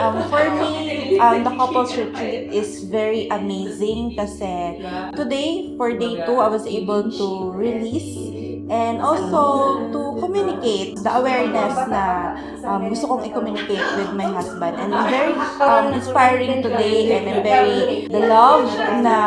For me, the couples retreat is very amazing kasi today, for day 2, I was able to release and also to communicate the awareness na gusto kong i-communicate with my husband. And I'm very inspiring today, and I'm very, the love na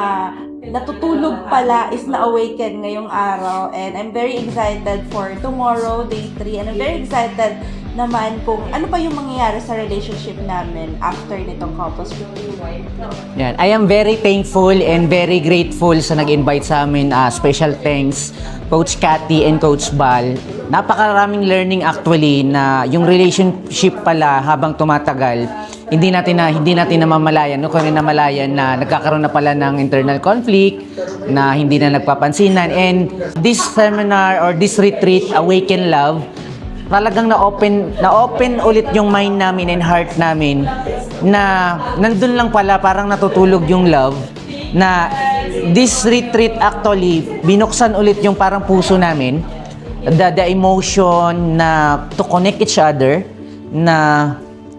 natutulog pala is na-awaken ngayong araw, and I'm very excited for tomorrow, day 3, and I'm very excited naman kung ano pa yung mangyayari sa relationship namin after nitong couples retreat. Yan. I am very thankful and very grateful sa nag-invite sa amin. Special thanks, Coach Cathy and Coach Bal. Napakaraming learning actually na yung relationship pala habang tumatagal, hindi natin namamalayan, no? Kung namalayan na nagkakaroon na pala ng internal conflict, na hindi na nagpapansinan. And this seminar or this retreat, Awaken Love, talagang na-open ulit yung mind namin and heart namin na nandun lang pala parang natutulog yung love, na this retreat actually binuksan ulit yung parang puso namin, the emotion na to connect each other, na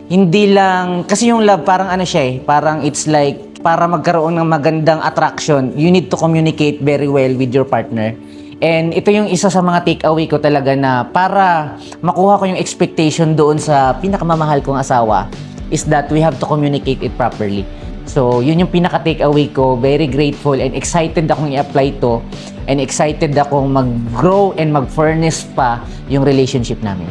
hindi lang, kasi yung love parang ano siya parang it's like, para magkaroon ng magandang attraction, you need to communicate very well with your partner. And ito yung isa sa mga take-away ko talaga, na para makuha ko yung expectation doon sa pinakamamahal kong asawa is that we have to communicate it properly. So, yun yung pinaka-take-away ko. Very grateful and excited akong i-apply to, and excited akong mag-grow and mag-furnace pa yung relationship namin.